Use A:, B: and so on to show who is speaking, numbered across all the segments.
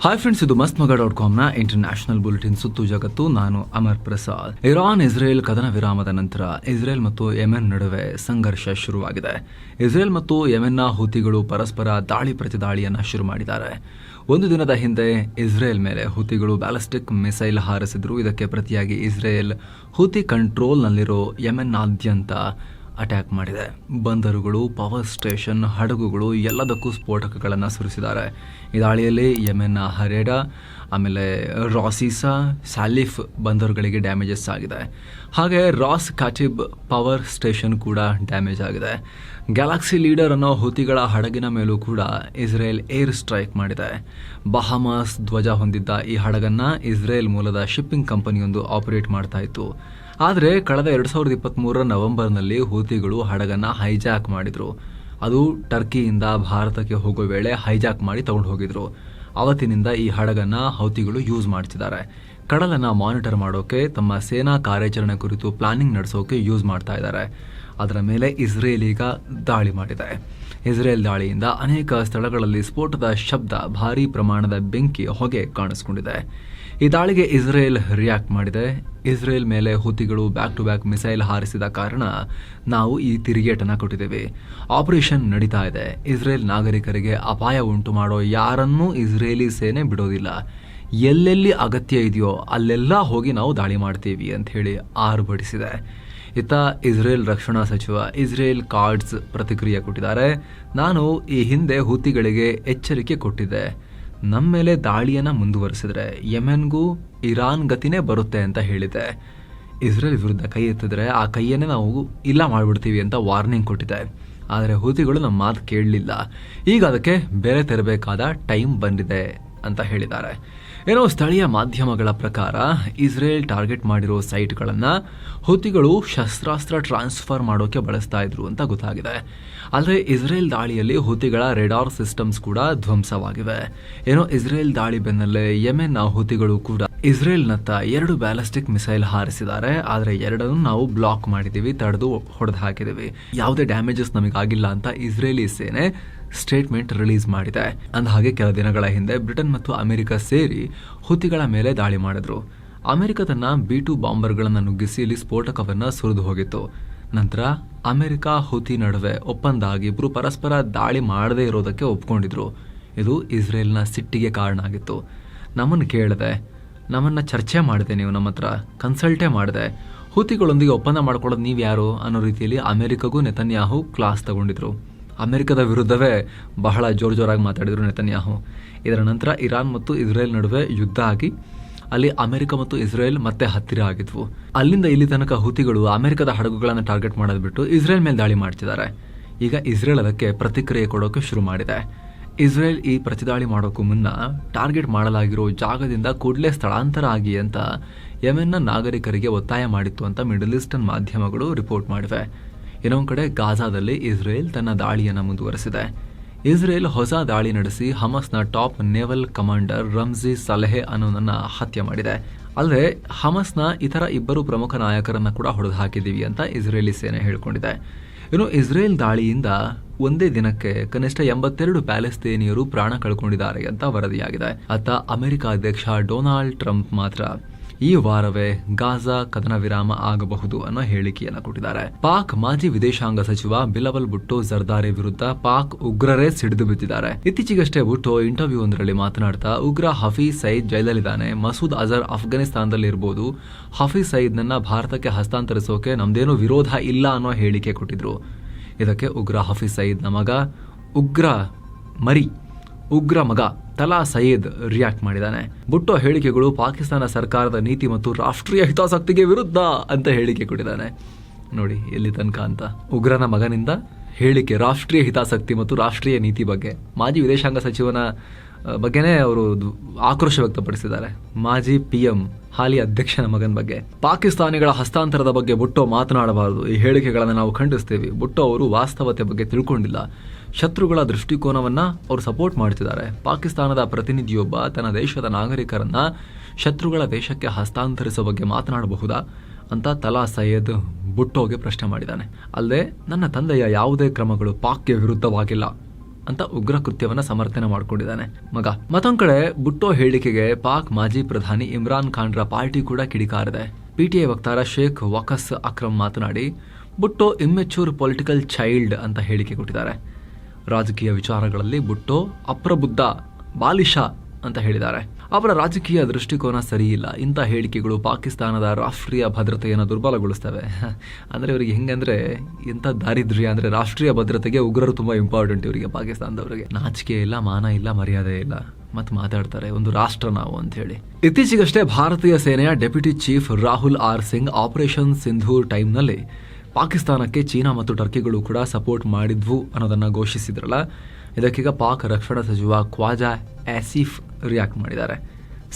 A: Hi friends, ಇದು mastmaga.com international bulletin ಸುತ್ತು ಜಗತ್ತು. ನಾನು ಅಮರ್ ಪ್ರಸಾದ್. ಇರಾನ್ ಇಸ್ರೇಲ್ ಕದನ ವಿರಾಮದ ನಂತರ ಇಸ್ರೇಲ್ ಮತ್ತು ಯೆಮೆನ್ ನಡುವೆ ಸಂಘರ್ಷ ಶುರುವಾಗಿದೆ. ಇಸ್ರೇಲ್ ಮತ್ತು ಯೆಮೆನ್ನ ಹುತಿಗಳು ಪರಸ್ಪರ ದಾಳಿ ಪ್ರತಿದಾಳಿಯನ್ನು ಶುರು ಮಾಡಿದ್ದಾರೆ. ಒಂದು ದಿನದ ಹಿಂದೆ ಇಸ್ರೇಲ್ ಮೇಲೆ ಹುತಿಗಳು ಬ್ಯಾಲಿಸ್ಟಿಕ್ ಮಿಸೈಲ್ ಹಾರಿಸಿದ್ರು. ಇದಕ್ಕೆ ಪ್ರತಿಯಾಗಿ ಇಸ್ರೇಲ್ ಹುತಿ ಕಂಟ್ರೋಲ್ನಲ್ಲಿರೋ ಯೆಮೆನ್ನಾದ್ಯಂತ ಅಟ್ಯಾಕ್ ಮಾಡಿದೆ. ಬಂದರುಗಳು, ಪವರ್ ಸ್ಟೇಷನ್, ಹಡಗುಗಳು ಎಲ್ಲದಕ್ಕೂ ಸ್ಫೋಟಕಗಳನ್ನು ಸುರಿಸಿದ್ದಾರೆ. ಈ ದಾಳಿಯಲ್ಲಿ ಯೆಮೆನ್ನ ಹರೇಡಾ, ಆಮೇಲೆ ರಾಸಿಸಾ, ಸಾಲಿಫ್ ಬಂದರುಗಳಿಗೆ ಡ್ಯಾಮೇಜಸ್ ಆಗಿದೆ. ಹಾಗೆ ರಾಸ್ ಕಾಟಿಬ್ ಪವರ್ ಸ್ಟೇಷನ್ ಕೂಡ ಡ್ಯಾಮೇಜ್ ಆಗಿದೆ. ಗ್ಯಾಲಕ್ಸಿ ಲೀಡರ್ ಅನ್ನೋ ಹುತಿಗಳ ಹಡಗಿನ ಮೇಲೂ ಕೂಡ ಇಸ್ರೇಲ್ ಏರ್ ಸ್ಟ್ರೈಕ್ ಮಾಡಿದೆ. ಬಹಾಮಾಸ್ ಧ್ವಜ ಹೊಂದಿದ್ದ ಈ ಹಡಗನ್ನು ಇಸ್ರೇಲ್ ಮೂಲದ ಶಿಪ್ಪಿಂಗ್ ಕಂಪನಿಯೊಂದು ಆಪರೇಟ್ ಮಾಡ್ತಾ ಇತ್ತು. ಆದರೆ ಕಳೆದ 2023 ನವೆಂಬರ್ನಲ್ಲಿ ಹೂತಿಗಳು ಹಡಗನ್ನು ಹೈಜಾಕ್ ಮಾಡಿದ್ರು. ಅದು ಟರ್ಕಿಯಿಂದ ಭಾರತಕ್ಕೆ ಹೋಗೋ ವೇಳೆ ಹೈಜಾಕ್ ಮಾಡಿ ತಗೊಂಡು ಹೋಗಿದ್ರು. ಅವತ್ತಿನಿಂದ ಈ ಹಡಗನ್ನು ಹೌತಿಗಳು ಯೂಸ್ ಮಾಡ್ತಿದ್ದಾರೆ. ಕಡಲನ್ನು ಮಾನಿಟರ್ ಮಾಡೋಕೆ, ತಮ್ಮ ಸೇನಾ ಕಾರ್ಯಾಚರಣೆ ಕುರಿತು ಪ್ಲಾನಿಂಗ್ ನಡೆಸೋಕೆ ಯೂಸ್ ಮಾಡ್ತಾ ಇದ್ದಾರೆ. ಅದರ ಮೇಲೆ ಇಸ್ರೇಲ್ ಈಗ ದಾಳಿ ಮಾಡಿದೆ. ಇಸ್ರೇಲ್ ದಾಳಿಯಿಂದ ಅನೇಕ ಸ್ಥಳಗಳಲ್ಲಿ ಸ್ಫೋಟದ ಶಬ್ದ, ಭಾರೀ ಪ್ರಮಾಣದ ಬೆಂಕಿ, ಹೊಗೆ ಕಾಣಿಸಿಕೊಂಡಿದೆ. ಈ ದಾಳಿಗೆ ಇಸ್ರೇಲ್ ರಿಯಾಕ್ಟ್ ಮಾಡಿದೆ. ಇಸ್ರೇಲ್ ಮೇಲೆ ಹುತಿಗಳು ಬ್ಯಾಕ್ ಟು ಬ್ಯಾಕ್ ಮಿಸೈಲ್ ಹಾರಿಸಿದ ಕಾರಣ ನಾವು ಈ ತಿರುಗೇಟನ್ನು ಕೊಟ್ಟಿದ್ದೇವೆ. ಆಪರೇಷನ್ ನಡೀತಾ ಇದೆ. ಇಸ್ರೇಲ್ ನಾಗರಿಕರಿಗೆ ಅಪಾಯ ಉಂಟು ಮಾಡೋ ಯಾರನ್ನೂ ಇಸ್ರೇಲಿ ಸೇನೆ ಬಿಡೋದಿಲ್ಲ. ಎಲ್ಲೆಲ್ಲಿ ಅಗತ್ಯ ಇದೆಯೋ ಅಲ್ಲೆಲ್ಲ ಹೋಗಿ ನಾವು ದಾಳಿ ಮಾಡ್ತೀವಿ ಅಂತ ಹೇಳಿ ಆರ್ಭಟಿಸಿದೆ. ಇತ್ತ ಇಸ್ರೇಲ್ ರಕ್ಷಣಾ ಸಚಿವ ಇಸ್ರೇಲ್ ಕಾರ್ಡ್ಸ್ ಪ್ರತಿಕ್ರಿಯೆ ಕೊಟ್ಟಿದ್ದಾರೆ. ನಾನು ಈ ಹಿಂದೆ ಹುತಿಗಳಿಗೆ ಎಚ್ಚರಿಕೆ ಕೊಟ್ಟಿದ್ದೆ, ನಮ್ಮ ಮೇಲೆ ದಾಳಿಯನ್ನು ಮುಂದುವರಿಸಿದ್ರೆ ಯೆಮೆನ್ಗೂ ಇರಾನ್ ಗತಿನೇ ಬರುತ್ತೆ ಅಂತ ಹೇಳಿದೆ. ಇಸ್ರೇಲ್ ವಿರುದ್ಧ ಕೈ ಎತ್ತಿದ್ರೆ ಆ ಕೈಯನ್ನೇ ನಾವು ಇಲ್ಲ ಮಾಡಿಬಿಡ್ತೀವಿ ಅಂತ ವಾರ್ನಿಂಗ್ ಕೊಟ್ಟಿದೆ. ಆದರೆ ಹುತಿಗಳು ನಮ್ಮ ಮಾತು ಕೇಳಲಿಲ್ಲ. ಈಗ ಅದಕ್ಕೆ ಬೆಲೆ ತೆರಬೇಕಾದ ಟೈಮ್ ಬಂದಿದೆ ಅಂತ ಹೇಳಿದ್ದಾರೆ. ಏನೋ ಸ್ಥಳೀಯ ಮಾಧ್ಯಮಗಳ ಪ್ರಕಾರ ಇಸ್ರೇಲ್ ಟಾರ್ಗೆಟ್ ಮಾಡಿರೋ ಸೈಟ್ಗಳನ್ನು ಹುತಿಗಳು ಶಸ್ತ್ರಾಸ್ತ್ರ ಟ್ರಾನ್ಸ್ಫರ್ ಮಾಡೋಕೆ ಬಳಸ್ತಾ ಇದ್ರು ಅಂತ ಗೊತ್ತಾಗಿದೆ. ಆದರೆ ಇಸ್ರೇಲ್ ದಾಳಿಯಲ್ಲಿ ಹುತಿಗಳ ರೆಡಾರ್ ಸಿಸ್ಟಮ್ಸ್ ಕೂಡ ಧ್ವಂಸವಾಗಿವೆ. ಏನೋ ಇಸ್ರೇಲ್ ದಾಳಿ ಬೆನ್ನಲ್ಲೇ ಯೆಮೆನ್ನ ಹುತಿಗಳು ಕೂಡ ಇಸ್ರೇಲ್ನತ್ತ 2 ಬ್ಯಾಲಿಸ್ಟಿಕ್ ಮಿಸೈಲ್ ಹಾರಿಸಿದ್ದಾರೆ. ಆದರೆ 2 ನಾವು ಬ್ಲಾಕ್ ಮಾಡಿದ್ದೀವಿ, ತಡೆದು ಹೊಡೆದು ಹಾಕಿದ್ದೀವಿ. ಯಾವುದೇ ಡ್ಯಾಮೇಜಸ್ ನಮಗಾಗಿಲ್ಲ ಅಂತ ಇಸ್ರೇಲಿ ಸೇನೆ ಸ್ಟೇಟ್ಮೆಂಟ್ ರಿಲೀಸ್ ಮಾಡಿದೆ. ಅಂದ ಹಾಗೆ ಕೆಲ ದಿನಗಳ ಹಿಂದೆ ಬ್ರಿಟನ್ ಮತ್ತು ಅಮೆರಿಕ ಸೇರಿ ಹುತಿಗಳ ಮೇಲೆ ದಾಳಿ ಮಾಡಿದ್ರು. ಅಮೆರಿಕ ತನ್ನ B-2 ಬಾಂಬರ್ಗಳನ್ನು ನುಗ್ಗಿಸಿ ಇಲ್ಲಿ ಸ್ಫೋಟಕವನ್ನು ಸುರಿದು ಹೋಗಿತ್ತು. ನಂತರ ಅಮೆರಿಕ ಹುತಿ ನಡುವೆ ಒಪ್ಪಂದ ಆಗಿ ಇಬ್ರು ಪರಸ್ಪರ ದಾಳಿ ಮಾಡದೇ ಇರೋದಕ್ಕೆ ಒಪ್ಕೊಂಡಿದ್ರು. ಇದು ಇಸ್ರೇಲ್ನ ಸಿಟ್ಟಿಗೆ ಕಾರಣ ಆಗಿತ್ತು. ನಮ್ಮನ್ನು ಕೇಳಿದೆ, ನಮ್ಮನ್ನು ಚರ್ಚೆ ಮಾಡಿದೆ, ನೀವು ನಮ್ಮ ಹತ್ರ ಕನ್ಸಲ್ಟೇ ಮಾಡಿದೆ, ಹುತಿಗಳೊಂದಿಗೆ ಒಪ್ಪಂದ ಮಾಡ್ಕೊಳ್ಳೋದು ನೀವು ಯಾರು ಅನ್ನೋ ರೀತಿಯಲ್ಲಿ ಅಮೆರಿಕಗೂ ನೆತನ್ಯಾಹು ಕ್ಲಾಸ್ ತಗೊಂಡಿದ್ರು. ಅಮೆರಿಕದ ವಿರುದ್ಧವೇ ಬಹಳ ಜೋರಾಗಿ ಮಾತಾಡಿದರು ನೆತನ್ಯಾಹು. ಇದರ ನಂತರ ಇರಾನ್ ಮತ್ತು ಇಸ್ರೇಲ್ ನಡುವೆ ಯುದ್ಧ ಆಗಿ ಅಲ್ಲಿ ಅಮೆರಿಕ ಮತ್ತು ಇಸ್ರೇಲ್ ಮತ್ತೆ ಹತ್ತಿರ ಆಗಿದ್ವು. ಅಲ್ಲಿಂದ ಇಲ್ಲಿ ತನಕ ಹುತಿಗಳು ಅಮೆರಿಕದ ಹಡಗುಗಳನ್ನು ಟಾರ್ಗೆಟ್ ಮಾಡೋದು ಬಿಟ್ಟು ಇಸ್ರೇಲ್ ಮೇಲೆ ದಾಳಿ ಮಾಡ್ತಿದ್ದಾರೆ. ಈಗ ಇಸ್ರೇಲ್ ಅದಕ್ಕೆ ಪ್ರತಿಕ್ರಿಯೆ ಕೊಡೋಕೆ ಶುರು ಮಾಡಿದೆ. ಇಸ್ರೇಲ್ ಈ ಪ್ರತಿದಾಳಿ ಮಾಡೋಕ್ಕೂ ಮುನ್ನ ಟಾರ್ಗೆಟ್ ಮಾಡಲಾಗಿರೋ ಜಾಗದಿಂದ ಕೂಡಲೇ ಸ್ಥಳಾಂತರ ಆಗಿ ಅಂತ ಯೆಮೆನ್ನ ನಾಗರಿಕರಿಗೆ ಒತ್ತಾಯ ಮಾಡಿತ್ತು ಅಂತ ಮಿಡಲ್ ಈಸ್ಟರ್ನ್ ಮಾಧ್ಯಮಗಳು ರಿಪೋರ್ಟ್ ಮಾಡಿವೆ. ಇನ್ನೊಂದು ಕಡೆ ಗಾಜಾದಲ್ಲಿ ಇಸ್ರೇಲ್ ತನ್ನ ದಾಳಿಯನ್ನು ಮುಂದುವರೆಸಿದೆ. ಇಸ್ರೇಲ್ ಹೊಸ ದಾಳಿ ನಡೆಸಿ ಹಮಸ್ನ top naval commander Ramzi Saleh ಅನ್ನೋನನ್ನ ಹತ್ಯೆ ಮಾಡಿದೆ. ಅಲ್ಲದೆ ಹಮಸ್ನ ಇತರ 2 ಪ್ರಮುಖ ನಾಯಕರನ್ನ ಕೂಡ ಹೊಡೆದು ಹಾಕಿದ್ದೀವಿ ಅಂತ ಇಸ್ರೇಲಿ ಸೇನೆ ಹೇಳಿಕೊಂಡಿದೆ. ಇನ್ನು ಇಸ್ರೇಲ್ ದಾಳಿಯಿಂದ ಒಂದೇ ದಿನಕ್ಕೆ ಕನಿಷ್ಠ 82 ಪ್ಯಾಲೆಸ್ತೇನಿಯರು ಪ್ರಾಣ ಕಳ್ಕೊಂಡಿದ್ದಾರೆ ಅಂತ ವರದಿಯಾಗಿದೆ. ಅತ್ತ ಅಮೆರಿಕ ಅಧ್ಯಕ್ಷ ಡೊನಾಲ್ಡ್ ಟ್ರಂಪ್ ಮಾತ್ರ ಈ ವಾರವೇ ಗಾಜಾ ಕದನ ವಿರಾಮ ಆಗಬಹುದು ಅನ್ನೋ ಹೇಳಿಕೆಯನ್ನು ಕೊಟ್ಟಿದ್ದಾರೆ. ಪಾಕ್ ಮಾಜಿ ವಿದೇಶಾಂಗ ಸಚಿವ ಬಿಲವಲ್ ಭುಟ್ಟೋ ಜರ್ದಾರಿ ವಿರುದ್ಧ ಪಾಕ್ ಉಗ್ರರೇ ಸಿಡಿದು ಬಿದ್ದಿದ್ದಾರೆ. ಇತ್ತೀಚೆಗಷ್ಟೇ ಭುಟ್ಟೋ ಇಂಟರ್ವ್ಯೂ ಒಂದರಲ್ಲಿ ಮಾತನಾಡ್ತಾ ಉಗ್ರ ಹಫೀಜ್ ಸಯೀದ್ ಜೈಲಲ್ಲಿದ್ದಾನೆ, ಮಸೂದ್ ಅಜರ್ ಅಫ್ಘಾನಿಸ್ತಾನದಲ್ಲಿ ಇರಬಹುದು, ಹಫೀಜ್ ಸಯೀದ್ನನ್ನ ಭಾರತಕ್ಕೆ ಹಸ್ತಾಂತರಿಸೋಕೆ ನಮ್ದೇನೂ ವಿರೋಧ ಇಲ್ಲ ಅನ್ನೋ ಹೇಳಿಕೆ ಕೊಟ್ಟಿದ್ರು. ಇದಕ್ಕೆ ಉಗ್ರ ಹಫೀಜ್ ಸಯೀದ್ನ ಮಗ ಉಗ್ರ ಮಗ ತಲಾ ಸಯೀದ್ ರಿಯಾಕ್ಟ್ ಮಾಡಿದ್ದಾನೆ. ಭುಟ್ಟೋ ಹೇಳಿಕೆಗಳು ಪಾಕಿಸ್ತಾನ ಸರ್ಕಾರದ ನೀತಿ ಮತ್ತು ರಾಷ್ಟ್ರೀಯ ಹಿತಾಸಕ್ತಿಗೆ ವಿರುದ್ಧ ಅಂತ ಹೇಳಿಕೆ ಕೊಟ್ಟಿದ್ದಾನೆ. ನೋಡಿ ಎಲ್ಲಿ ತನಕ ಅಂತ. ಉಗ್ರನ ಮಗನಿಂದ ಹೇಳಿಕೆ ರಾಷ್ಟ್ರೀಯ ಹಿತಾಸಕ್ತಿ ಮತ್ತು ರಾಷ್ಟ್ರೀಯ ನೀತಿ ಬಗ್ಗೆ. ಮಾಜಿ ವಿದೇಶಾಂಗ ಸಚಿವನ ಬಗ್ಗೆನೇ ಅವರು ಆಕ್ರೋಶ ವ್ಯಕ್ತಪಡಿಸಿದ್ದಾರೆ. ಮಾಜಿ PM ಹಾಲಿ ಅಧ್ಯಕ್ಷನ ಮಗನ ಬಗ್ಗೆ. ಪಾಕಿಸ್ತಾನಿಗಳ ಹಸ್ತಾಂತರದ ಬಗ್ಗೆ ಭುಟ್ಟೋ ಮಾತನಾಡಬಾರದು. ಈ ಹೇಳಿಕೆಗಳನ್ನು ನಾವು ಖಂಡಿಸ್ತೀವಿ. ಭುಟ್ಟೋ ಅವರು ವಾಸ್ತವತೆ ಬಗ್ಗೆ ತಿಳ್ಕೊಂಡಿಲ್ಲ. ಶತ್ರುಗಳ ದೃಷ್ಟಿಕೋನವನ್ನ ಅವರು ಸಪೋರ್ಟ್ ಮಾಡ್ತಿದ್ದಾರೆ. ಪಾಕಿಸ್ತಾನದ ಪ್ರತಿನಿಧಿಯೊಬ್ಬ ತನ್ನ ದೇಶದ ನಾಗರಿಕರನ್ನ ಶತ್ರುಗಳ ದೇಶಕ್ಕೆ ಹಸ್ತಾಂತರಿಸೋ ಬಗ್ಗೆ ಮಾತನಾಡಬಹುದಾ ಅಂತ ತಲಾ ಸಯೀದ್ ಭುಟ್ಟೋಗೆ ಪ್ರಶ್ನೆ ಮಾಡಿದ್ದಾನೆ. ಅಲ್ಲದೆ ನನ್ನ ತಂದೆಯ ಯಾವುದೇ ಕ್ರಮಗಳು ಪಾಕ್ಗೆ ವಿರುದ್ಧವಾಗಿಲ್ಲ, ಅಂತ ಉಗ್ರ ಕೃತ್ಯವನ್ನ ಸಮರ್ಥನೆ ಮಾಡ್ಕೊಂಡಿದ್ದಾನೆ ಮಗ. ಮತ್ತೊಂದ್ ಕಡೆ ಬುಟ್ಟೋ ಹೇಳಿಕೆಗೆ ಪಾಕ್ ಮಾಜಿ ಪ್ರಧಾನಿ ಇಮ್ರಾನ್ ಖಾನ್ರ ಪಾರ್ಟಿ ಕೂಡ ಕಿಡಿಕಾರಿದೆ. ಪಿಟಿಐ ವಕ್ತಾರ ಶೇಖ್ ವಕಸ್ ಅಕ್ರಮ್ ಮಾತನಾಡಿ ಬುಟ್ಟೋ ಇಮ್ಮೆಚೂರ್ ಪೊಲಿಟಿಕಲ್ ಚೈಲ್ಡ್ ಅಂತ ಹೇಳಿಕೆ ಕೊಟ್ಟಿದ್ದಾರೆ. ರಾಜಕೀಯ ವಿಚಾರಗಳಲ್ಲಿ ಬುಟ್ಟೋ ಅಪ್ರಬುದ್ಧ ಬಾಲಿಶ ಅಂತ ಹೇಳಿದ್ದಾರೆ. ಅವರ ರಾಜಕೀಯ ದೃಷ್ಟಿಕೋನ ಸರಿಯಿಲ್ಲ. ಇಂಥ ಹೇಳಿಕೆಗಳು ಪಾಕಿಸ್ತಾನದ ರಾಷ್ಟ್ರೀಯ ಭದ್ರತೆಯನ್ನು ದುರ್ಬಲಗೊಳಿಸ್ತವೆ. ಅಂದರೆ ಇವರಿಗೆ ಹೆಂಗಂದ್ರೆ ಇಂಥ ದಾರಿದ್ರ್ಯ ಅಂದರೆ ರಾಷ್ಟ್ರೀಯ ಭದ್ರತೆಗೆ ಉಗ್ರರು ತುಂಬ ಇಂಪಾರ್ಟೆಂಟ್ ಇವರಿಗೆ, ಪಾಕಿಸ್ತಾನದವರಿಗೆ. ನಾಚಿಕೆ ಇಲ್ಲ, ಮಾನ ಇಲ್ಲ, ಮರ್ಯಾದೆ ಇಲ್ಲ, ಮತ್ತು ಮಾತಾಡ್ತಾರೆ ಒಂದು ರಾಷ್ಟ್ರ ನಾವು ಅಂತ ಹೇಳಿ. ಇತ್ತೀಚೆಗಷ್ಟೇ ಭಾರತೀಯ ಸೇನೆಯ deputy chief Rahul R Singh operation Sindoor ಟೈಮ್ನಲ್ಲಿ ಪಾಕಿಸ್ತಾನಕ್ಕೆ ಚೀನಾ ಮತ್ತು ಟರ್ಕಿಗಳು ಕೂಡ ಸಪೋರ್ಟ್ ಮಾಡಿದ್ವು ಅನ್ನೋದನ್ನ ಘೋಷಿಸಿದ್ರಲ್ಲ, ಇದಕ್ಕೀಗ ಪಾಕ್ ರಕ್ಷಣಾ ಸಚಿವ ಖ್ವಾಜಾ ಆಸಿಫ್ ರಿಯಾಕ್ಟ್ ಮಾಡಿದ್ದಾರೆ.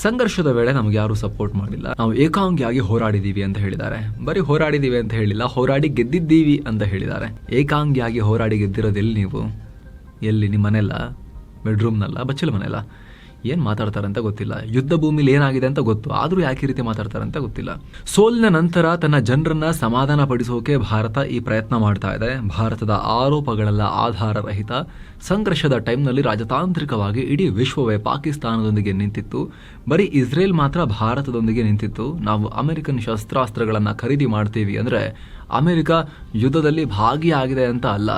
A: ಸಂಘರ್ಷದ ವೇಳೆ ನಮ್ಗೆ ಯಾರು ಸಪೋರ್ಟ್ ಮಾಡಿಲ್ಲ, ನಾವು ಏಕಾಂಗಿಯಾಗಿ ಹೋರಾಡಿದೀವಿ ಅಂತ ಹೇಳಿದ್ದಾರೆ. ಬರೀ ಹೋರಾಡಿದೀವಿ ಅಂತ ಹೇಳಿಲ್ಲ, ಹೋರಾಡಿ ಗೆದ್ದಿದ್ದೀವಿ ಅಂತ ಹೇಳಿದ್ದಾರೆ. ಏಕಾಂಗಿಯಾಗಿ ಹೋರಾಡಿ ಗೆದ್ದಿರೋದೆಲ್ಲಿ ನೀವು? ಎಲ್ಲಿ? ನಿಮ್ಮ ಮನೆಯಲ್ಲ, ಬೆಡ್ರೂಮ್ನಲ್ಲ, ಬಚ್ಚಲ ಮನೆಯಲ್ಲ? ಏನು ಮಾತಾಡ್ತಾರೆ ಅಂತ ಗೊತ್ತಿಲ್ಲ. ಯುದ್ಧ ಭೂಮಿಲಿ ಏನಾಗಿದೆ ಅಂತ ಗೊತ್ತು, ಆದರೂ ಯಾಕೆ ರೀತಿ ಮಾತಾಡ್ತಾರೆ ಅಂತ ಗೊತ್ತಿಲ್ಲ. ಸೋಲಿನ ನಂತರ ತನ್ನ ಜನರನ್ನ ಸಮಾಧಾನ ಪಡಿಸೋಕೆ ಭಾರತ ಈ ಪ್ರಯತ್ನ ಮಾಡ್ತಾ ಇದೆ. ಭಾರತದ ಆರೋಪಗಳೆಲ್ಲ ಆಧಾರ ರಹಿತ. ಸಂಘರ್ಷದ ಟೈಮ್ನಲ್ಲಿ ರಾಜತಾಂತ್ರಿಕವಾಗಿ ಇಡೀ ವಿಶ್ವವೇ ಪಾಕಿಸ್ತಾನದೊಂದಿಗೆ ನಿಂತಿತ್ತು. ಬರೀ ಇಸ್ರೇಲ್ ಮಾತ್ರ ಭಾರತದೊಂದಿಗೆ ನಿಂತಿತ್ತು. ನಾವು ಅಮೆರಿಕನ್ ಶಸ್ತ್ರಾಸ್ತ್ರಗಳನ್ನು ಖರೀದಿ ಮಾಡ್ತೀವಿ ಅಂದರೆ ಅಮೆರಿಕ ಯುದ್ಧದಲ್ಲಿ ಭಾಗಿಯಾಗಿದೆ ಅಂತ ಅಲ್ಲ.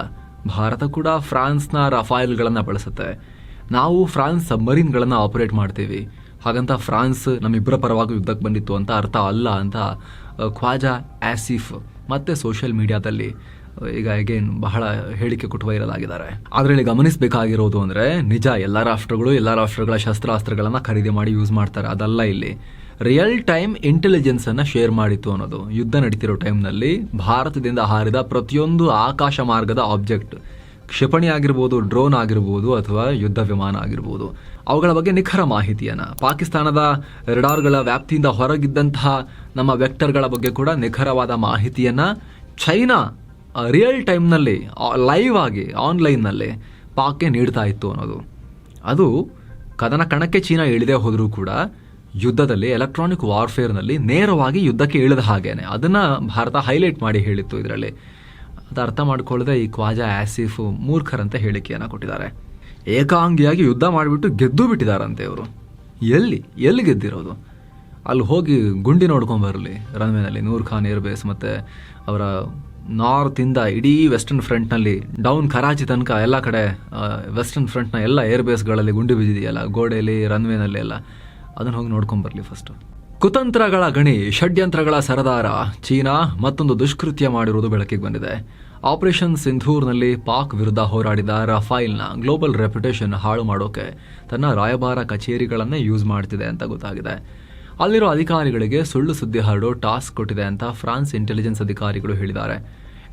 A: ಭಾರತ ಕೂಡ ಫ್ರಾನ್ಸ್ನ ರಫೈಲ್ಗಳನ್ನು ಬಳಸುತ್ತೆ. ನಾವು ಫ್ರಾನ್ಸ್ ಸಬ್ಮರೀನ್ಗಳನ್ನು ಆಪರೇಟ್ ಮಾಡ್ತೀವಿ. ಹಾಗಂತ ಫ್ರಾನ್ಸ್ ನಮ್ಮಿಬ್ಬರ ಪರವಾಗಿ ಯುದ್ಧಕ್ಕೆ ಬಂದಿತ್ತು ಅಂತ ಅರ್ಥ ಅಲ್ಲ ಅಂತ ಖ್ವಾಜಾ ಆಸಿಫ್ ಮತ್ತೆ ಸೋಷಿಯಲ್ ಮೀಡಿಯಾದಲ್ಲಿ ಈಗ ಅಗೇನ್ ಬಹಳ ಹೇಳಿಕೆ ಕೊಟ್ಟು ವೈರಲ್ ಆಗಿದ್ದಾರೆ. ಆದರೆ ಇಲ್ಲಿ ಗಮನಿಸಬೇಕಾಗಿರೋದು ಅಂದರೆ ನಿಜ, ಎಲ್ಲ ರಾಷ್ಟ್ರಗಳ ಶಸ್ತ್ರಾಸ್ತ್ರಗಳನ್ನು ಖರೀದಿ ಮಾಡಿ ಯೂಸ್ ಮಾಡ್ತಾರೆ, ಅದಲ್ಲ ಇಲ್ಲಿ. ರಿಯಲ್ ಟೈಮ್ ಇಂಟೆಲಿಜೆನ್ಸ್ ಅನ್ನ ಶೇರ್ ಮಾಡಿತ್ತು ಅನ್ನೋದು. ಯುದ್ಧ ನಡೀತಿರೋ ಟೈಮ್ನಲ್ಲಿ ಭಾರತದಿಂದ ಹಾರಿದ ಪ್ರತಿಯೊಂದು ಆಕಾಶ ಮಾರ್ಗದ ಆಬ್ಜೆಕ್ಟ್, ಕ್ಷಿಪಣಿ ಆಗಿರ್ಬೋದು, ಡ್ರೋನ್ ಆಗಿರ್ಬೋದು, ಅಥವಾ ಯುದ್ಧ ವಿಮಾನ ಆಗಿರ್ಬೋದು, ಅವುಗಳ ಬಗ್ಗೆ ನಿಖರ ಮಾಹಿತಿಯನ್ನು, ಪಾಕಿಸ್ತಾನದ ರೆಡಾರ್ಗಳ ವ್ಯಾಪ್ತಿಯಿಂದ ಹೊರಗಿದ್ದಂತಹ ನಮ್ಮ ವೆಕ್ಟರ್ಗಳ ಬಗ್ಗೆ ಕೂಡ ನಿಖರವಾದ ಮಾಹಿತಿಯನ್ನು ಚೈನಾ ರಿಯಲ್ ಟೈಮ್ನಲ್ಲಿ ಲೈವ್ ಆಗಿ ಆನ್ಲೈನ್ನಲ್ಲಿ ಪಾಕ್ಗೆ ನೀಡ್ತಾ ಇತ್ತು ಅನ್ನೋದು. ಅದು ಕದನ ಕಣಕ್ಕೆ ಚೀನಾ ಇಳಿದೇ ಹೋದರೂ ಕೂಡ ಯುದ್ಧದಲ್ಲಿ ಎಲೆಕ್ಟ್ರಾನಿಕ್ ವಾರ್ಫೇರ್ನಲ್ಲಿ ನೇರವಾಗಿ ಯುದ್ಧಕ್ಕೆ ಇಳಿದ ಹಾಗೇನೆ ಅದನ್ನು ಭಾರತ ಹೈಲೈಟ್ ಮಾಡಿ ಹೇಳಿತ್ತು ಇದರಲ್ಲಿ. ಅದು ಅರ್ಥ ಮಾಡ್ಕೊಳ್ಳದೆ ಈ ಖ್ವಾಜಾ ಆಸಿಫ್ ಮೂರ್ಖರಂತೆ ಹೇಳಿಕೆಯನ್ನು ಕೊಟ್ಟಿದ್ದಾರೆ. ಏಕಾಂಗಿಯಾಗಿ ಯುದ್ಧ ಮಾಡಿಬಿಟ್ಟು ಗೆದ್ದು ಬಿಟ್ಟಿದ್ದಾರಂತೆ ಇವರು. ಎಲ್ಲಿ ಗೆದ್ದಿರೋದು? ಅಲ್ಲಿ ಹೋಗಿ ಗುಂಡಿ ನೋಡ್ಕೊಂಬರಲಿ ರನ್ವೇನಲ್ಲಿ. ನೂರ್ ಖಾನ್ ಏರ್ಬೇಸ್ ಮತ್ತು ಅವರ ನಾರ್ತಿಂದ ಇಡೀ ವೆಸ್ಟರ್ನ್ ಫ್ರಂಟ್ನಲ್ಲಿ ಡೌನ್ ಕರಾಚಿ ತನಕ ಎಲ್ಲ ಕಡೆ ವೆಸ್ಟರ್ನ್ ಫ್ರಂಟ್ನ ಎಲ್ಲ ಏರ್ಬೇಸ್ಗಳಲ್ಲಿ ಗುಂಡಿ ಬಿದ್ದಿದೆಯಲ್ಲ, ಗೋಡೆಯಲ್ಲಿ, ರನ್ವೇನಲ್ಲಿ ಎಲ್ಲ, ಅದನ್ನು ಹೋಗಿ ನೋಡ್ಕೊಂಬರಲಿ ಫಸ್ಟು. ಕುತಂತ್ರಗಳ ಗಣಿ, ಷಡ್ಯಂತ್ರಗಳ ಸರದಾರ ಚೀನಾ ಮತ್ತೊಂದು ದುಷ್ಕೃತ್ಯ ಮಾಡಿರುವುದು ಬೆಳಕಿಗೆ ಬಂದಿದೆ. ಆಪರೇಷನ್ ಸಿಂಧೂರ್ನಲ್ಲಿ ಪಾಕ್ ವಿರುದ್ಧ ಹೋರಾಡಿದ ರಫೈಲ್ನ ಗ್ಲೋಬಲ್ ರೆಪ್ಯುಟೇಷನ್ ಹಾಳು ಮಾಡೋಕೆ ತನ್ನ ರಾಯಭಾರ ಕಚೇರಿಗಳನ್ನೇ ಯೂಸ್ ಮಾಡ್ತಿದೆ ಅಂತ ಗೊತ್ತಾಗಿದೆ. ಅಲ್ಲಿರೋ ಅಧಿಕಾರಿಗಳಿಗೆ ಸುಳ್ಳು ಸುದ್ದಿ ಹರಡೋ ಟಾಸ್ಕ್ ಕೊಟ್ಟಿದೆ ಅಂತ ಫ್ರಾನ್ಸ್ ಇಂಟೆಲಿಜೆನ್ಸ್ ಅಧಿಕಾರಿಗಳು ಹೇಳಿದ್ದಾರೆ.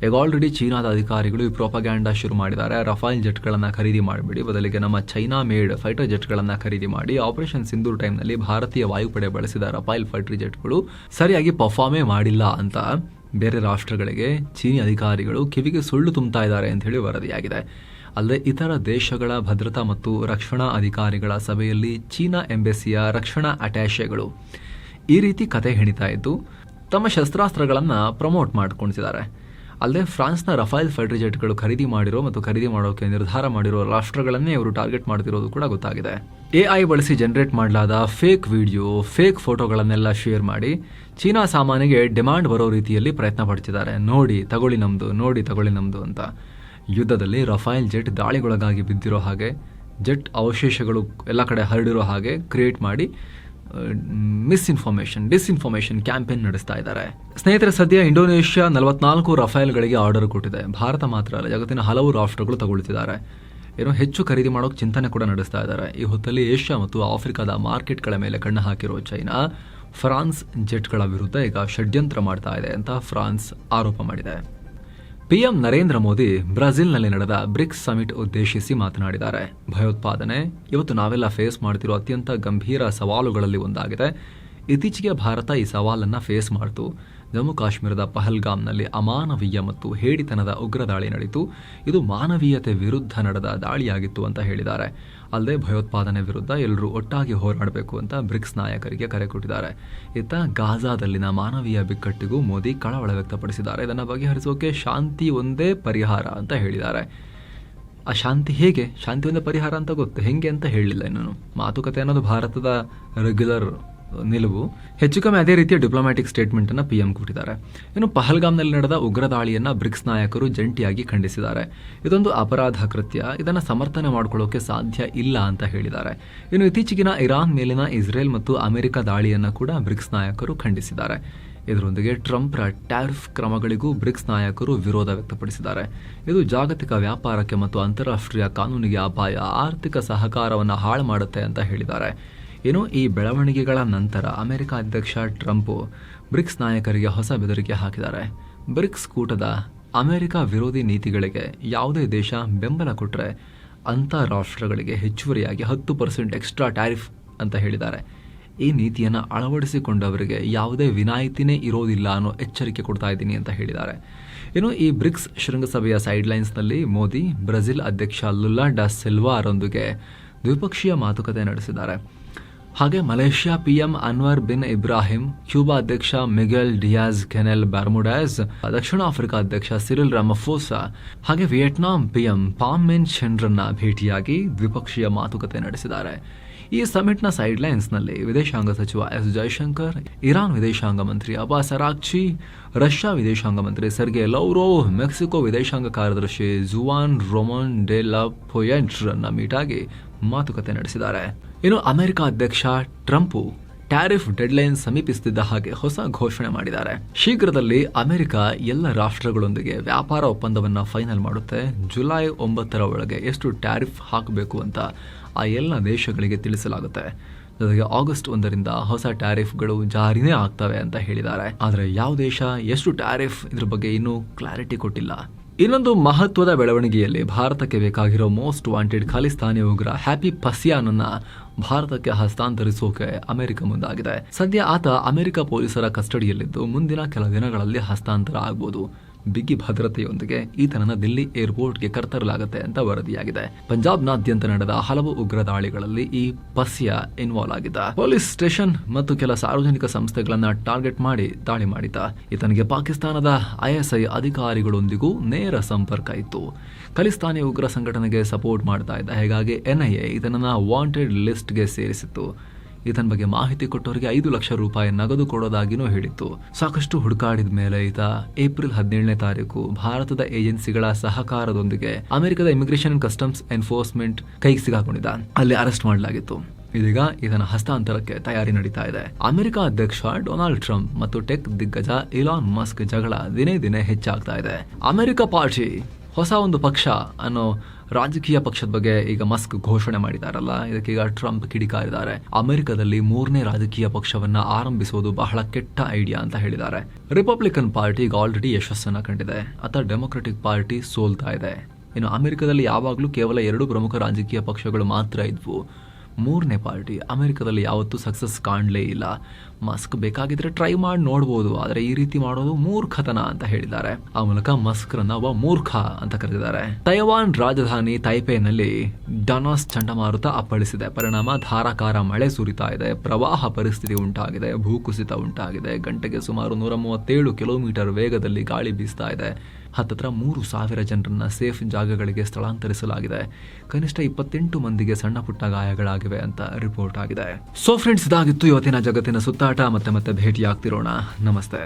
A: ಈಗ ಆಲ್ರೆಡಿ ಚೀನಾದ ಅಧಿಕಾರಿಗಳು ಈ ಪ್ರೊಪಗ್ಯಾಂಡಾ ಶುರು ಮಾಡಿದ್ದಾರೆ. ರಫೈಲ್ ಜೆಟ್ಗಳನ್ನು ಖರೀದಿ ಮಾಡಿಬಿಡಿ, ಬದಲಿಗೆ ನಮ್ಮ ಚೈನಾ ಮೇಡ್ ಫೈಟರ್ ಜೆಟ್ಗಳನ್ನು ಖರೀದಿ ಮಾಡಿ. ಆಪರೇಷನ್ ಸಿಂಧೂರ್ ಟೈಮ್ನಲ್ಲಿ ಭಾರತೀಯ ವಾಯುಪಡೆ ಬಳಸಿದ ರಫೈಲ್ ಫೈಟರ್ ಜೆಟ್ಗಳು ಸರಿಯಾಗಿ ಪರ್ಫಾರ್ಮೇ ಮಾಡಿಲ್ಲ ಅಂತ ಬೇರೆ ರಾಷ್ಟ್ರಗಳಿಗೆ ಚೀನಿ ಅಧಿಕಾರಿಗಳು ಕಿವಿಗೆ ಸುಳ್ಳು ತುಂಬ್ತಾ ಇದ್ದಾರೆ ಅಂತ ಹೇಳಿ ವರದಿಯಾಗಿದೆ. ಅಲ್ಲದೆ ಇತರ ದೇಶಗಳ ಭದ್ರತಾ ಮತ್ತು ರಕ್ಷಣಾ ಅಧಿಕಾರಿಗಳ ಸಭೆಯಲ್ಲಿ ಚೀನಾ ಎಂಬೆಸಿಯ ರಕ್ಷಣಾ ಅಟ್ಯಾಷೆಗಳು ಈ ರೀತಿ ಕತೆ ಹೆಣಿತಾ ಇದ್ದು ತಮ್ಮ ಶಸ್ತ್ರಾಸ್ತ್ರಗಳನ್ನು ಪ್ರಮೋಟ್ ಮಾಡ್ಕೊಂಡಿದ್ದಾರೆ. ಅಲ್ಲದೆ ಫ್ರಾನ್ಸ್ನ ರಫೈಲ್ ಫೈಟರ್ ಜೆಟ್ಗಳು ಖರೀದಿ ಮಾಡಿರೋ ಮತ್ತು ಖರೀದಿ ಮಾಡೋಕೆ ನಿರ್ಧಾರ ಮಾಡಿರೋ ರಾಷ್ಟ್ರಗಳನ್ನೇ ಇವರು ಟಾರ್ಗೆಟ್ ಮಾಡ್ತಿರೋದು ಕೂಡ ಗೊತ್ತಾಗಿದೆ. AI ಬಳಸಿ ಜನರೇಟ್ ಮಾಡಲಾದ ಫೇಕ್ ವಿಡಿಯೋ, ಫೇಕ್ ಫೋಟೋಗಳನ್ನೆಲ್ಲ ಶೇರ್ ಮಾಡಿ ಚೀನಾ ಸಾಮಾನಿಗೆ ಡಿಮಾಂಡ್ ಬರೋ ರೀತಿಯಲ್ಲಿ ಪ್ರಯತ್ನ ಪಡ್ತಿದ್ದಾರೆ. ನೋಡಿ ತಗೊಳ್ಳಿ ನಮ್ಮದು ಅಂತ. ಯುದ್ಧದಲ್ಲಿ ರಫೈಲ್ ಜೆಟ್ ದಾಳಿಗೊಳಗಾಗಿ ಬಿದ್ದಿರೋ ಹಾಗೆ, ಜೆಟ್ ಅವಶೇಷಗಳು ಎಲ್ಲ ಕಡೆ ಹರಡಿರೋ ಹಾಗೆ ಕ್ರಿಯೇಟ್ ಮಾಡಿ ಡಿಸ್ಇನ್ಫಾರ್ಮೇಷನ್ ಕ್ಯಾಂಪೇನ್ ನಡೆಸ್ತಾ ಇದ್ದಾರೆ. ಸ್ನೇಹಿತರೆ, ಸದ್ಯ ಇಂಡೋನೇಷ್ಯಾ 44 ರಫೈಲ್ಗಳಿಗೆ ಆರ್ಡರ್ ಕೊಟ್ಟಿದೆ. ಭಾರತ ಮಾತ್ರ ಅಲ್ಲ, ಜಗತ್ತಿನ ಹಲವು ರಾಷ್ಟ್ರಗಳು ತಗೊಳ್ತಿದ್ದಾರೆ. ಏನೋ ಹೆಚ್ಚು ಖರೀದಿ ಮಾಡೋಕೆ ಚಿಂತನೆ ಕೂಡ ನಡೆಸ್ತಾ ಇದ್ದಾರೆ. ಈ ಹೊತ್ತಲ್ಲಿ ಏಷ್ಯಾ ಮತ್ತು ಆಫ್ರಿಕಾದ ಮಾರ್ಕೆಟ್ಗಳ ಮೇಲೆ ಕಣ್ಣು ಹಾಕಿರೋ ಚೈನಾ ಫ್ರಾನ್ಸ್ ಜೆಟ್ಗಳ ವಿರುದ್ಧ ಈಗ ಷಡ್ಯಂತ್ರ ಮಾಡ್ತಾ ಇದೆ ಅಂತ ಫ್ರಾನ್ಸ್ ಆರೋಪ ಮಾಡಿದೆ. PM ನರೇಂದ್ರ ಮೋದಿ ಬ್ರೆಜಿಲ್ನಲ್ಲಿ ನಡೆದ ಬ್ರಿಕ್ಸ್ ಸಮಿಟ್ ಉದ್ದೇಶಿಸಿ ಮಾತನಾಡಿದ್ದಾರೆ. ಭಯೋತ್ಪಾದನೆ ಇವತ್ತು ನಾವೆಲ್ಲ ಫೇಸ್ ಮಾಡ್ತಿರೋ ಅತ್ಯಂತ ಗಂಭೀರ ಸವಾಲುಗಳಲ್ಲಿ ಒಂದಾಗಿದೆ. ಇತ್ತೀಚೆಗೆ ಭಾರತ ಈ ಸವಾಲನ್ನು ಫೇಸ್ ಮಾಡ್ತು. ಜಮ್ಮು ಕಾಶ್ಮೀರದ ಪಹಲ್ಗಾಮ್ನಲ್ಲಿ ಅಮಾನವೀಯ ಮತ್ತು ಹೇಡಿತನದ ಉಗ್ರ ದಾಳಿ ನಡೆಯಿತು. ಇದು ಮಾನವೀಯತೆ ವಿರುದ್ಧ ನಡೆದ ದಾಳಿಯಾಗಿತ್ತು ಅಂತ ಹೇಳಿದ್ದಾರೆ. ಅಲ್ಲದೆ ಭಯೋತ್ಪಾದನೆ ವಿರುದ್ಧ ಎಲ್ಲರೂ ಒಟ್ಟಾಗಿ ಹೋರಾಡಬೇಕು ಅಂತ ಬ್ರಿಕ್ಸ್ ನಾಯಕರಿಗೆ ಕರೆ ಕೊಟ್ಟಿದ್ದಾರೆ. ಇತ್ತ ಗಾಜಾದಲ್ಲಿನ ಮಾನವೀಯ ಬಿಕ್ಕಟ್ಟಿಗೂ ಮೋದಿ ಕಳವಳ ವ್ಯಕ್ತಪಡಿಸಿದ್ದಾರೆ. ಇದನ್ನು ಬಗೆಹರಿಸೋಕೆ ಶಾಂತಿ ಒಂದೇ ಪರಿಹಾರ ಅಂತ ಹೇಳಿದ್ದಾರೆ. ಆ ಶಾಂತಿ ಹೇಗೆ, ಶಾಂತಿ ಒಂದು ಪರಿಹಾರ ಅಂತ ಗೊತ್ತು, ಹೆಂಗೆ ಅಂತ ಹೇಳಲಿಲ್ಲ ಇನ್ನೂ. ಮಾತುಕತೆ ಅನ್ನೋದು ಭಾರತದ ರೆಗ್ಯುಲರ್ ನಿಲುವು. ಹೆಚ್ಚು ಕಮ್ಮಿ ಅದೇ ರೀತಿಯ ಡಿಪ್ಲೊಮ್ಯಾಟಿಕ್ ಸ್ಟೇಟ್ಮೆಂಟ್ ಅನ್ನು PM ಕೊಟ್ಟಿದ್ದಾರೆ. ಇನ್ನು ಪಹಲ್ಗಾಮ್ನಲ್ಲಿ ನಡೆದ ಉಗ್ರ ದಾಳಿಯನ್ನ ಬ್ರಿಕ್ಸ್ ನಾಯಕರು ಜಂಟಿಯಾಗಿ ಖಂಡಿಸಿದ್ದಾರೆ. ಇದೊಂದು ಅಪರಾಧ ಕೃತ್ಯ, ಇದನ್ನು ಸಮರ್ಥನೆ ಮಾಡಿಕೊಳ್ಳೋಕೆ ಸಾಧ್ಯ ಇಲ್ಲ ಅಂತ ಹೇಳಿದ್ದಾರೆ. ಇನ್ನು ಇತ್ತೀಚೆಗಿನ ಇರಾನ್ ಮೇಲಿನ ಇಸ್ರೇಲ್ ಮತ್ತು ಅಮೆರಿಕ ದಾಳಿಯನ್ನ ಕೂಡ ಬ್ರಿಕ್ಸ್ ನಾಯಕರು ಖಂಡಿಸಿದ್ದಾರೆ. ಇದರೊಂದಿಗೆ ಟ್ರಂಪ್ರ ಟ್ಯಾರಿಫ್ ಕ್ರಮಗಳಿಗೂ ಬ್ರಿಕ್ಸ್ ನಾಯಕರು ವಿರೋಧ ವ್ಯಕ್ತಪಡಿಸಿದ್ದಾರೆ. ಇದು ಜಾಗತಿಕ ವ್ಯಾಪಾರಕ್ಕೆ ಮತ್ತು ಅಂತಾರಾಷ್ಟ್ರೀಯ ಕಾನೂನಿಗೆ ಅಪಾಯ, ಆರ್ಥಿಕ ಸಹಕಾರವನ್ನು ಹಾಳು ಮಾಡುತ್ತೆ ಅಂತ ಹೇಳಿದ್ದಾರೆ. ಇನ್ನು ಈ ಬೆಳವಣಿಗೆಗಳ ನಂತರ ಅಮೆರಿಕ ಅಧ್ಯಕ್ಷ ಟ್ರಂಪ್ ಬ್ರಿಕ್ಸ್ ನಾಯಕರಿಗೆ ಹೊಸ ಬೆದರಿಕೆ ಹಾಕಿದ್ದಾರೆ. ಬ್ರಿಕ್ಸ್ ಕೂಟದ ಅಮೆರಿಕ ವಿರೋಧಿ ನೀತಿಗಳಿಗೆ ಯಾವುದೇ ದೇಶ ಬೆಂಬಲ ಕೊಟ್ಟರೆ ಅಂತಾರಾಷ್ಟ್ರಗಳಿಗೆ ಹೆಚ್ಚುವರಿಯಾಗಿ 10% ಎಕ್ಸ್ಟ್ರಾ ಟ್ಯಾರಿಫ್ ಅಂತ ಹೇಳಿದ್ದಾರೆ. ಈ ನೀತಿಯನ್ನು ಅಳವಡಿಸಿಕೊಂಡವರಿಗೆ ಯಾವುದೇ ವಿನಾಯಿತಿನೇ ಇರೋದಿಲ್ಲ ಅನ್ನೋ ಎಚ್ಚರಿಕೆ ಕೊಡ್ತಾ ಇದ್ದೀನಿ ಅಂತ ಹೇಳಿದ್ದಾರೆ. ಇನ್ನು ಈ ಬ್ರಿಕ್ಸ್ ಶೃಂಗಸಭೆಯ ಸೈಡ್ಲೈನ್ಸ್ನಲ್ಲಿ ಮೋದಿ ಬ್ರೆಜಿಲ್ ಅಧ್ಯಕ್ಷ ಲುಲಾ ಡಾ ಸಿಲ್ವಾ ಅವರೊಂದಿಗೆ ದ್ವಿಪಕ್ಷೀಯ ಮಾತುಕತೆ ನಡೆಸಿದ್ದಾರೆ. ಹಾಗೆ Malaysia PM Anwar bin Ibrahim, Cuba ಅಧ್ಯಕ್ಷ ಮಿಗೆಲ್ ಡಿಯಾಜ್ ಕೆನೆಲ್ ಬರ್ಮುಡಾಸ್, ದಕ್ಷಿಣ ಆಫ್ರಿಕಾ ಅಧ್ಯಕ್ಷ ಸಿರಿಲ್ ರಾಮಫೋಸಾ ಹಾಗೆ ವಿಯೆಟ್ನಾಂ PM ಪಾಮ್ ಮಿನ್ ಚೆನ್ರನ್ನ ಭೇಟಿಯಾಗಿ ದ್ವಿಪಕ್ಷೀಯ ಮಾತುಕತೆ ನಡೆಸಿದ್ದಾರೆ. ಈ ಸಮಿಟ್ನ ಸೈಡ್ಲೈನ್ಸ್ನಲ್ಲಿ ವಿದೇಶಾಂಗ ಸಚಿವ S ಜೈಶಂಕರ್, ಇರಾನ್ ವಿದೇಶಾಂಗ ಮಂತ್ರಿ ಅಬ್ಬಾಸ್ ಅರಾಕ್ಚಿ, ರಷ್ಯಾ ವಿದೇಶಾಂಗ ಮಂತ್ರಿ ಸರ್ಗೆ ಲವ್ರೋವ್, ಮೆಕ್ಸಿಕೋ ವಿದೇಶಾಂಗ ಕಾರ್ಯದರ್ಶಿ ಜುವಾನ್ ರೊಮನ್ ಡೆ ಲಾ ಪೊಯೆಂಟ್ರನ್ನ ಮೀಟಾಗಿ ಮಾತುಕತೆ ನಡೆಸಿದ್ದಾರೆ. ಇನ್ನು ಅಮೆರಿಕ ಅಧ್ಯಕ್ಷ ಟ್ರಂಪ್ ಟ್ಯಾರಿಫ್ ಡೆಡ್ಲೈನ್ ಸಮೀಪಿಸುತ್ತಿದ್ದ ಹಾಗೆ ಹೊಸ ಘೋಷಣೆ ಮಾಡಿದ್ದಾರೆ. ಶೀಘ್ರದಲ್ಲಿ ಅಮೆರಿಕ ಎಲ್ಲ ರಾಷ್ಟ್ರಗಳೊಂದಿಗೆ ವ್ಯಾಪಾರ ಒಪ್ಪಂದವನ್ನು ಫೈನಲ್ ಮಾಡುತ್ತೆ. ಜುಲೈ 9ರ ಒಳಗೆ ಎಷ್ಟು ಟ್ಯಾರಿಫ್ ಹಾಕಬೇಕು ಅಂತ ಆ ಎಲ್ಲ ದೇಶಗಳಿಗೆ ತಿಳಿಸಲಾಗುತ್ತೆ. ಜೊತೆಗೆ ಆಗಸ್ಟ್ 1ರಿಂದ ಹೊಸ ಟ್ಯಾರಿಫ್ಗಳು ಜಾರಿನೇ ಆಗ್ತವೆ ಅಂತ ಹೇಳಿದ್ದಾರೆ. ಆದರೆ ಯಾವ ದೇಶ ಎಷ್ಟು ಟ್ಯಾರಿಫ್ ಇದ್ರ ಬಗ್ಗೆ ಇನ್ನೂ ಕ್ಲಾರಿಟಿ ಕೊಟ್ಟಿಲ್ಲ. ಇನ್ನೊಂದು ಮಹತ್ವದ ಬೆಳವಣಿಗೆಯಲ್ಲಿ ಭಾರತಕ್ಕೆ ಬೇಕಾಗಿರೋ ಮೋಸ್ಟ್ ವಾಂಟೆಡ್ ಖಾಲಿಸ್ತಾನಿ ಉಗ್ರ ಹ್ಯಾಪಿ ಪಸಿಯಾನನ್ನ ಭಾರತಕ್ಕೆ ಹಸ್ತಾಂತರಿಸೋಕೆ ಅಮೆರಿಕ ಮುಂದಾಗಿದೆ. ಸದ್ಯ ಆತ ಅಮೆರಿಕ ಪೊಲೀಸರ ಕಸ್ಟಡಿಯಲ್ಲಿದ್ದು ಮುಂದಿನ ಕೆಲ ದಿನಗಳಲ್ಲಿ ಹಸ್ತಾಂತರ ಆಗಬಹುದು. ಬಿಗಿ ಭದ್ರತೆಯೊಂದಿಗೆ ಈತನನ್ನ ದಿಲ್ಲಿ ಏರ್ಪೋರ್ಟ್ಗೆ ಕರೆತರಲಾಗುತ್ತೆ ಅಂತ ವರದಿಯಾಗಿದೆ. ಪಂಜಾಬ್ನಾದ್ಯಂತ ನಡೆದ ಹಲವು ಉಗ್ರ ದಾಳಿಗಳಲ್ಲಿ ಈ ಪಸ್ಯ ಇನ್ವಾಲ್ವ್ ಆಗಿದ್ದ. ಪೊಲೀಸ್ ಸ್ಟೇಷನ್ ಮತ್ತು ಕೆಲ ಸಾರ್ವಜನಿಕ ಸಂಸ್ಥೆಗಳನ್ನ ಟಾರ್ಗೆಟ್ ಮಾಡಿ ದಾಳಿ ಮಾಡಿದ್ದ. ಈತನಿಗೆ ಪಾಕಿಸ್ತಾನದ ISI ಅಧಿಕಾರಿಗಳೊಂದಿಗೂ ನೇರ ಸಂಪರ್ಕ ಇತ್ತು. ಖಲಿಸ್ತಾನಿ ಉಗ್ರ ಸಂಘಟನೆಗೆ ಸಪೋರ್ಟ್ ಮಾಡ್ತಾ ಇದ್ದ. ಹೀಗಾಗಿ NIA ಈತನನ್ನ ವಾಂಟೆಡ್ ಲಿಸ್ಟ್ಗೆ ಸೇರಿಸಿತ್ತು. ಈತನ ಬಗ್ಗೆ ಮಾಹಿತಿ ಕೊಟ್ಟವರಿಗೆ 5 ಲಕ್ಷ ರೂಪಾಯಿ ನಗದು ಕೊಡೋದಾಗಿನೂ ಹೇಳಿತ್ತು. ಸಾಕಷ್ಟು ಹುಡುಕಾಡಿದ ಮೇಲೆ ಈತ ಏಪ್ರಿಲ್ 17ನೇ ತಾರೀಕು ಭಾರತದ ಏಜೆನ್ಸಿಗಳ ಸಹಕಾರದೊಂದಿಗೆ ಅಮೆರಿಕದ ಇಮಿಗ್ರೇಷನ್ ಅಂಡ್ ಕಸ್ಟಮ್ಸ್ ಎನ್ಫೋರ್ಸ್ಮೆಂಟ್ ಕೈಗೆ ಸಿಗಾಕೊಂಡಿದ್ದ. ಅಲ್ಲಿ ಅರೆಸ್ಟ್ ಮಾಡಲಾಗಿತ್ತು. ಇದೀಗ ಇದನ್ನ ಹಸ್ತಾಂತರಕ್ಕೆ ತಯಾರಿ ನಡೀತಾ ಇದೆ. ಅಮೆರಿಕ ಅಧ್ಯಕ್ಷ ಡೊನಾಲ್ಡ್ ಟ್ರಂಪ್ ಮತ್ತು ಟೆಕ್ ದಿಗ್ಗಜ ಇಲಾನ್ ಮಸ್ಕ್ ಜಗಳ ದಿನೇ ದಿನೇ ಹೆಚ್ಚಾಗ್ತಾ ಇದೆ. ಅಮೆರಿಕ ಪಾರ್ಟಿ ಹೊಸ ಒಂದು ಪಕ್ಷ ಅನ್ನೋ ರಾಜಕೀಯ ಪಕ್ಷದ ಬಗ್ಗೆ ಈಗ ಮಸ್ಕ್ ಘೋಷಣೆ ಮಾಡಿದಾರಲ್ಲ, ಇದಕ್ಕೀಗ ಟ್ರಂಪ್ ಕಿಡಿಕಾರಿದ್ದಾರೆ. ಅಮೆರಿಕದಲ್ಲಿ 3ನೇ ರಾಜಕೀಯ ಪಕ್ಷವನ್ನ ಆರಂಭಿಸುವುದು ಬಹಳ ಕೆಟ್ಟ ಐಡಿಯಾ ಅಂತ ಹೇಳಿದ್ದಾರೆ. ರಿಪಬ್ಲಿಕನ್ ಪಾರ್ಟಿ ಈಗ ಆಲ್ರೆಡಿ ಯಶಸ್ಸನ್ನ ಕಂಡಿದೆ. ಡೆಮೊಕ್ರೆಟಿಕ್ ಪಾರ್ಟಿ ಸೋಲ್ತಾ ಇದೆ. ಇನ್ನು ಅಮೆರಿಕದಲ್ಲಿ ಯಾವಾಗಲೂ ಕೇವಲ 2 ಪ್ರಮುಖ ರಾಜಕೀಯ ಪಕ್ಷಗಳು ಮಾತ್ರ ಇದ್ವು. 3ನೇ ಪಾರ್ಟಿ ಅಮೆರಿಕದಲ್ಲಿ ಯಾವತ್ತೂ ಸಕ್ಸಸ್ ಕಾಣಲೇ ಇಲ್ಲ. ಮಸ್ಕ್ ಬೇಕಾಗಿದ್ರೆ ಟ್ರೈ ಮಾಡಿ ನೋಡ್ಬೋದು, ಆದರೆ ಈ ರೀತಿ ಮಾಡೋದು ಮೂರ್ಖತನ ಅಂತ ಹೇಳಿದ್ದಾರೆ. ಆ ಮೂಲಕ ಮಸ್ಕ್ರನ್ನ ಒಬ್ಬ ಮೂರ್ಖ ಅಂತ ಕರೆದಿದ್ದಾರೆ. ತೈವಾನ್ ರಾಜಧಾನಿ ತೈಪೇನಲ್ಲಿ ಡನಾಸ್ ಚಂಡಮಾರುತ ಅಪ್ಪಳಿಸಿದೆ. ಪರಿಣಾಮ ಧಾರಾಕಾರ ಮಳೆ ಸುರಿತಾ ಇದೆ, ಪ್ರವಾಹ ಪರಿಸ್ಥಿತಿ ಉಂಟಾಗಿದೆ, ಭೂಕುಸಿತ ಉಂಟಾಗಿದೆ. ಗಂಟೆಗೆ ಸುಮಾರು 137 ಕಿಲೋಮೀಟರ್ ವೇಗದಲ್ಲಿ ಗಾಳಿ ಬೀಸ್ತಾ ಇದೆ. ಹತ್ತತ್ರ 3,000 ಜನರನ್ನ ಸೇಫ್ ಜಾಗಗಳಿಗೆ ಸ್ಥಳಾಂತರಿಸಲಾಗಿದೆ. ಕನಿಷ್ಠ 28 ಮಂದಿಗೆ ಸಣ್ಣ ಪುಟ್ಟ ಗಾಯಗಳಾಗಿವೆ ಅಂತ ರಿಪೋರ್ಟ್ ಆಗಿದೆ. ಸೊ ಫ್ರೆಂಡ್ಸ್, ಇದಾಗಿತ್ತು ಇವತ್ತಿನ ಜಗತ್ತಿನ ಸುತ್ತಾಟ. ಮತ್ತೆ ಭೇಟಿಯಾಗ್ತಿರೋಣ. ನಮಸ್ತೆ.